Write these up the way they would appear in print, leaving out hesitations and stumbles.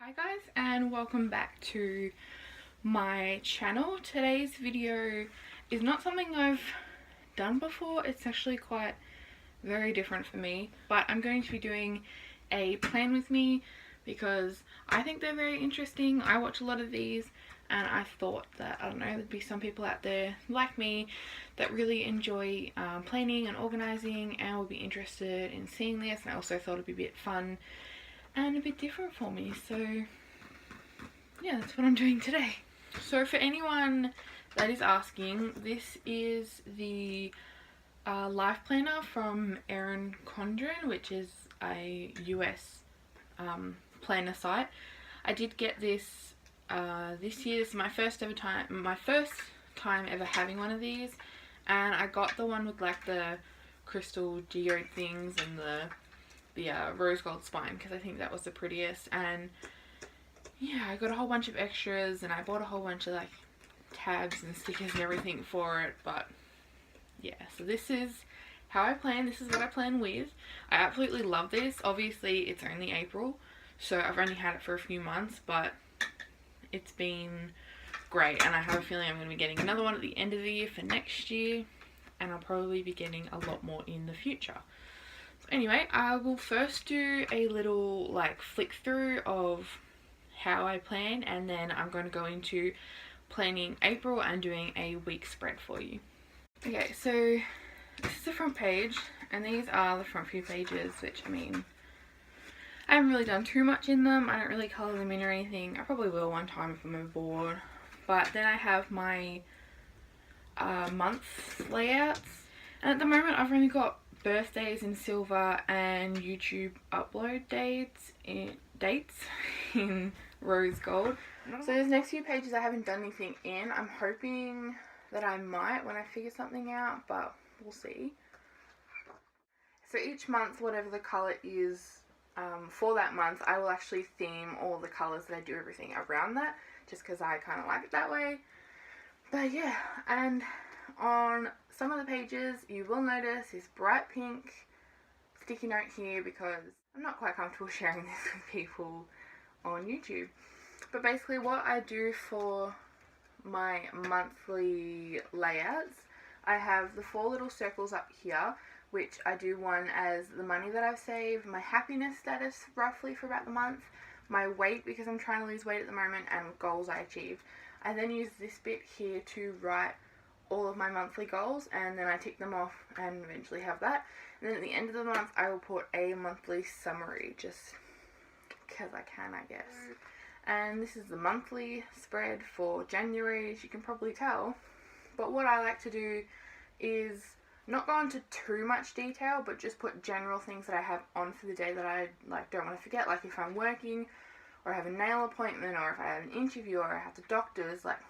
Hi guys, and welcome back to my channel. Today's video is not something I've done before. It's actually quite very different for me, but I'm going to be doing a plan with me because I think they're very interesting. I watch a lot of these and I thought that, I don't know, there'd be some people out there like me that really enjoy planning and organising and would be interested in seeing this, and I also thought it'd be a bit fun and a bit different for me. So yeah, that's what I'm doing today. So for anyone that is asking, this is the life planner from Erin Condren, which is a US planner site. I did get this this year. This is my first time ever having one of these, and I got the one with like the crystal geode things and the rose gold spine because I think that was the prettiest. And yeah, I got a whole bunch of extras and I bought a whole bunch of like tabs and stickers and everything for it. But yeah, so this is how I plan. This is what I plan with. I absolutely love this. Obviously it's only April, so I've only had it for a few months, but it's been great, and I have a feeling I'm going to be getting another one at the end of the year for next year, and I'll probably be getting a lot more in the future. Anyway, I will first do a little like flick through of how I plan, and then I'm going to go into planning April and doing a week spread for you. Okay, so this is the front page, and these are the front few pages, which, I mean, I haven't really done too much in them. I don't really colour them in or anything. I probably will one time if I'm ever bored. But then I have my month layouts, and at the moment I've only got birthdays in silver and YouTube upload dates in rose gold. So these next few pages I haven't done anything in. I'm hoping that I might when I figure something out, but we'll see. So each month, whatever the colour is for that month, I will actually theme all the colours that I do everything around that, just because I kind of like it that way. But yeah, and on some of the pages you will notice this bright pink sticky note here because I'm not quite comfortable sharing this with people on YouTube. But basically what I do for my monthly layouts, I have the 4 little circles up here, which I do one as the money that I've saved, my happiness status roughly for about the month, my weight because I'm trying to lose weight at the moment, and goals I achieved. I then use this bit here to write all of my monthly goals, and then I tick them off and eventually have that. And then at the end of the month I will put a monthly summary, just because I can, I guess. And this is the monthly spread for January, as you can probably tell. But what I like to do is not go into too much detail, but just put general things that I have on for the day that I don't want to forget, like if I'm working, or I have a nail appointment, or if I have an interview, or I have the doctors, like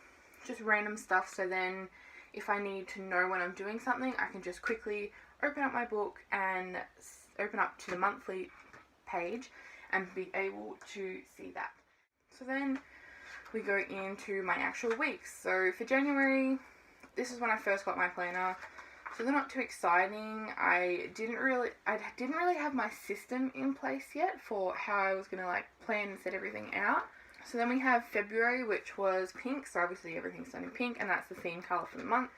just random stuff. So then if I need to know when I'm doing something, I can just quickly open up my book and open up to the monthly page and be able to see that. So then we go into my actual weeks. So for January, this is when I first got my planner. So they're not too exciting. I didn't really have my system in place yet for how I was going to like plan and set everything out. So then we have February, which was pink, so obviously everything's done in pink, and that's the theme colour for the month.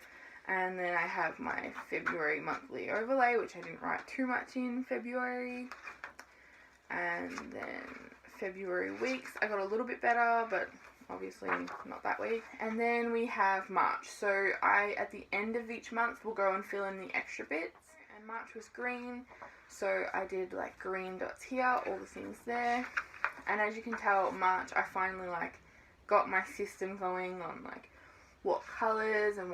And then I have my February monthly overlay, which I didn't write too much in February. And then February weeks, I got a little bit better, but obviously not that week. And then we have March. So at the end of each month, will go and fill in the extra bits. And March was green, so I did like green dots here, all the things there. And as you can tell, March, I finally like got my system going on like what colours and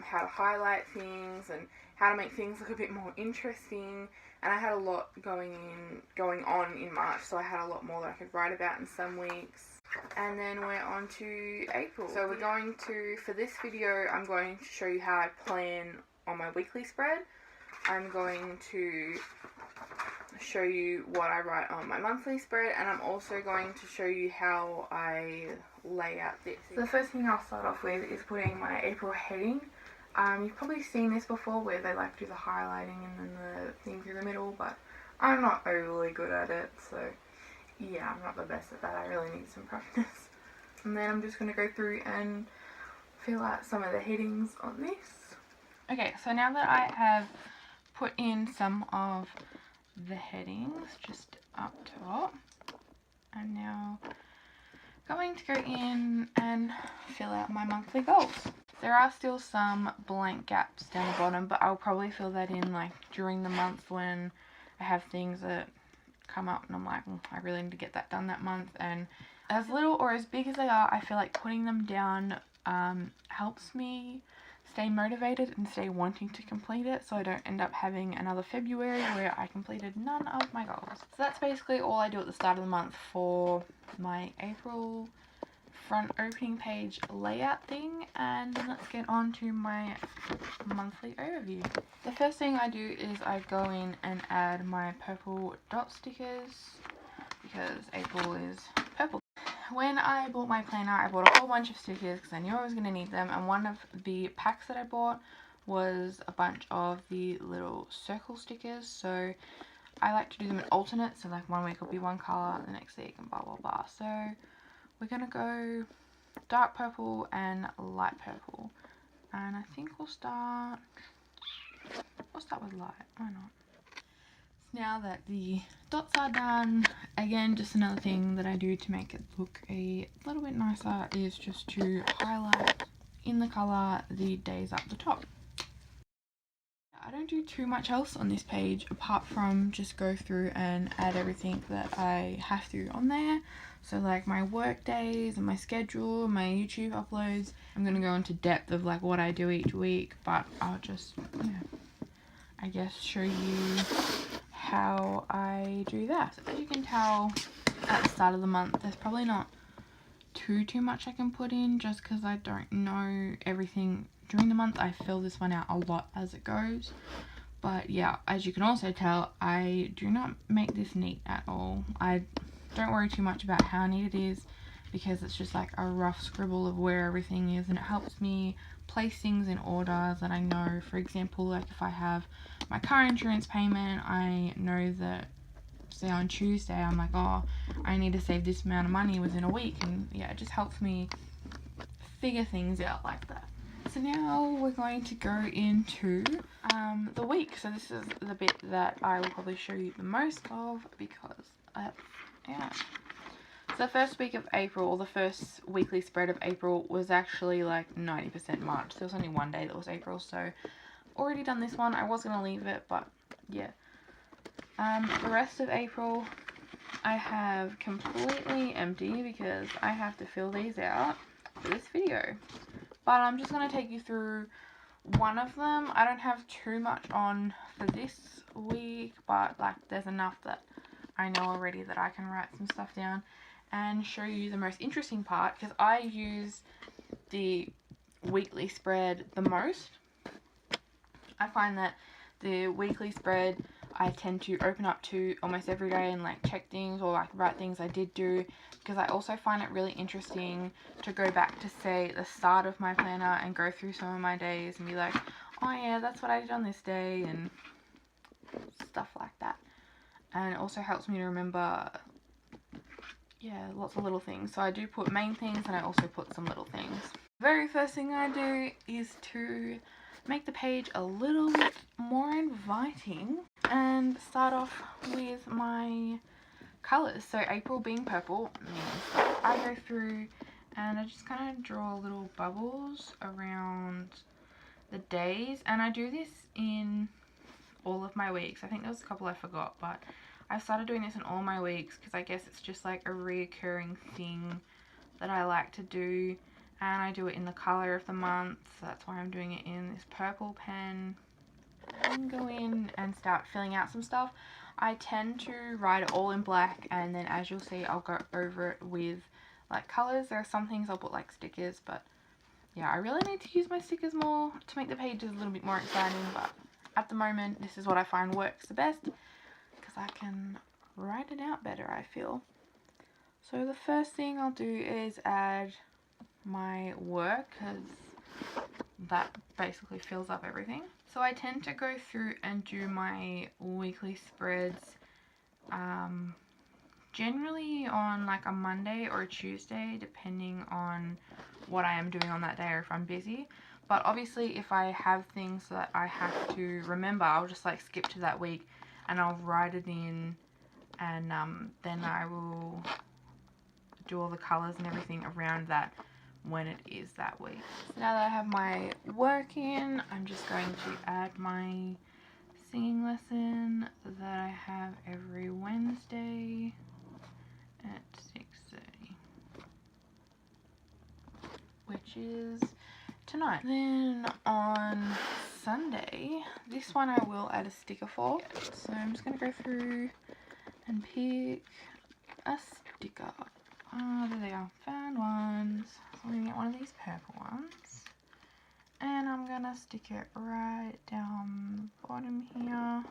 how to highlight things and how to make things look a bit more interesting. And I had a lot going on in March, so I had a lot more that I could write about in some weeks. And then we're on to April. So we're going to, for this video, I'm going to show you how I plan on my weekly spread. I'm going to show you what I write on my monthly spread, and I'm also going to show you how I lay out this. So the first thing I'll start off with is putting my April heading. You've probably seen this before where they like do the highlighting and then the thing through the middle, but I'm not overly good at it, so yeah, I'm not the best at that. I really need some practice. And then I'm just going to go through and fill out some of the headings on this. Okay, so now that I have put in some of the headings just up top, I'm now going to go in and fill out my monthly goals. There are still some blank gaps down the bottom, but I'll probably fill that in like during the month when I have things that come up and I'm like, I really need to get that done that month. And as little or as big as they are, I feel like putting them down helps me stay motivated and stay wanting to complete it, so I don't end up having another February where I completed none of my goals. So that's basically all I do at the start of the month for my April front opening page layout thing, and then let's get on to my monthly overview. The first thing I do is I go in and add my purple dot stickers because April is purple. When I bought my planner, I bought a whole bunch of stickers because I knew I was going to need them, and one of the packs that I bought was a bunch of the little circle stickers. So I like to do them in alternates, so like one week will be one colour, the next week, and blah blah blah. So we're going to go dark purple and light purple, and I think we'll start with light, why not? Now that the dots are done, again, just another thing that I do to make it look a little bit nicer is just to highlight in the colour the days up the top. I don't do too much else on this page apart from just go through and add everything that I have to on there. So like my work days and my schedule, my YouTube uploads. I'm going to go into depth of like what I do each week, but I'll just, I guess, show you how I do that. So as you can tell at the start of the month, there's probably not too much I can put in just because I don't know everything. During the month I fill this one out a lot as it goes, but yeah, as you can also tell, I do not make this neat at all. I don't worry too much about how neat it is because it's just like a rough scribble of where everything is, and it helps me place things in order that I know. For example, like if I have my car insurance payment, I know that say on Tuesday I'm like, oh, I need to save this amount of money within a week, and yeah, it just helps me figure things out like that. So now we're going to go into the week. So this is the bit that I will probably show you the most of because yeah. So the first week of April, or the first weekly spread of April, was actually like 90% March. There was only one day that was April, so already done this one. I was going to leave it, but yeah. The rest of April I have completely empty because I have to fill these out for this video. But I'm just going to take you through one of them. I don't have too much on for this week, but like there's enough that I know already that I can write some stuff down and show you the most interesting part, because I use the weekly spread the most. I find that the weekly spread I tend to open up to almost every day and like check things or like write things I did do, because I also find it really interesting to go back to say the start of my planner and go through some of my days and be like, oh yeah, that's what I did on this day and stuff like that. And it also helps me to remember, yeah, lots of little things. So I do put main things and I also put some little things. The very first thing I do is to make the page a little bit more inviting and start off with my colours. So April being purple means I go through and I just kind of draw little bubbles around the days, and I do this in all of my weeks. I think there was a couple I forgot, but I started doing this in all my weeks because I guess it's just like a reoccurring thing that I like to do. And I do it in the colour of the month, so that's why I'm doing it in this purple pen. And go in and start filling out some stuff. I tend to write it all in black, and then as you'll see, I'll go over it with like colours. There are some things I'll put like stickers, but yeah, I really need to use my stickers more to make the pages a little bit more exciting, but at the moment this is what I find works the best because I can write it out better, I feel. So the first thing I'll do is add my work, because that basically fills up everything. So I tend to go through and do my weekly spreads generally on like a Monday or a Tuesday, depending on what I am doing on that day or if I'm busy. But obviously if I have things that I have to remember, I'll just like skip to that week and I'll write it in, and then I will do all the colours and everything around that when it is that week. So now that I have my work in, I'm just going to add my singing lesson that I have every Wednesday at 6:30, which is tonight. Then on Sunday, this one I will add a sticker for. So I'm just going to go through and pick a sticker. Oh, there they are. Found ones. So I'm going to get one of these purple ones. And I'm going to stick it right down the bottom here.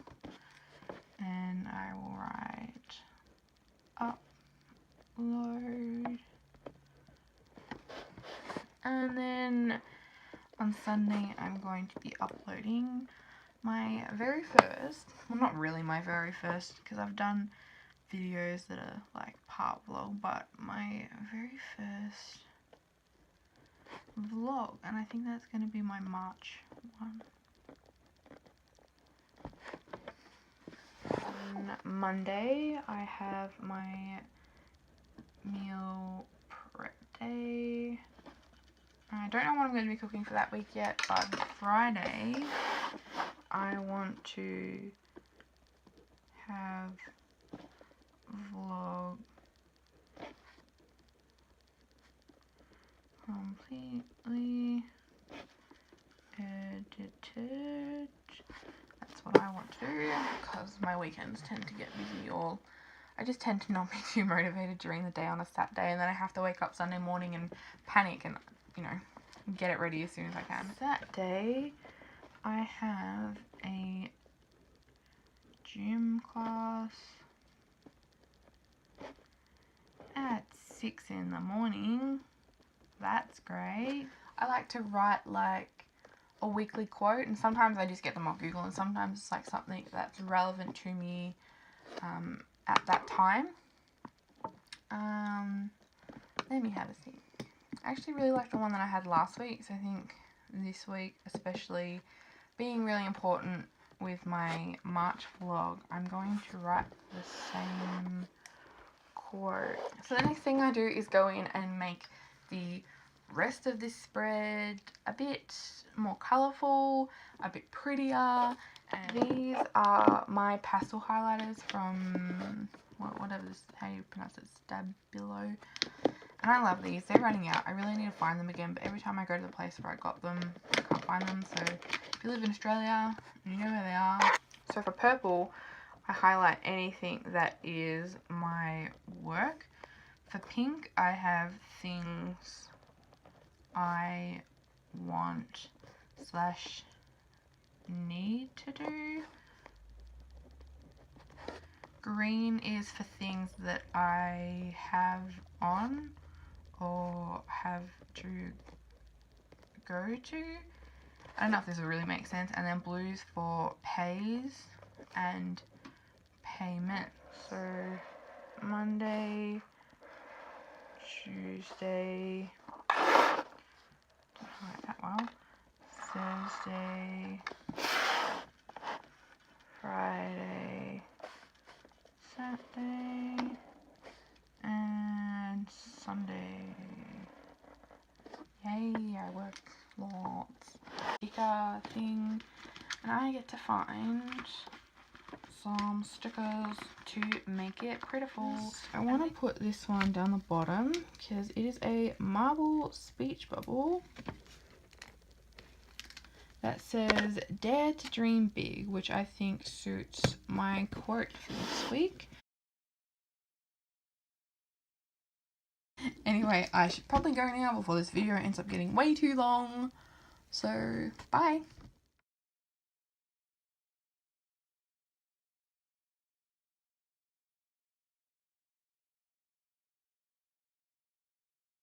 And I will write upload. And then on Sunday I'm going to be uploading my very first, well not really my very first because I've done videos that are like part vlog, but my very first vlog, and I think that's going to be my March one. On Monday I have my meal prep day. I don't know what I'm going to be cooking for that week yet, but Friday I want to have vlog completely edited. That's what I want to do because my weekends tend to get busy, or I just tend to not be too motivated during the day on a Saturday, and then I have to wake up Sunday morning and panic and, you know, get it ready as soon as I can. Saturday I have a gym class at 6 in the morning. That's great. I like to write like a weekly quote, and sometimes I just get them off Google, and sometimes it's like something that's relevant to me at that time. Let me have a think. I actually really like the one that I had last week, so I think this week, especially being really important with my March vlog, I'm going to write the same quote. So the next thing I do is go in and make the rest of this spread a bit more colourful, a bit prettier, and these are my pastel highlighters from whatever this, how you pronounce it, Stabilo. And I love these. They're running out. I really need to find them again, but every time I go to the place where I got them, I can't find them. So if you live in Australia, you know where they are. So for purple, I highlight anything that is my work. For pink, I have things I want / need to do. Green is for things that I have on or have to go to. I don't know if this will really make sense. And then blues for pays and payment. So Monday, Tuesday, don't write that well, Thursday, Friday, Saturday, and Sunday. Yay, I work lots. Sticker thing, and I get to find some stickers to make it prettiful. I want to put this one down the bottom because it is a marble speech bubble that says "Dare to dream big," which I think suits my quote for this week. Anyway, I should probably go now before this video ends up getting way too long. So, bye!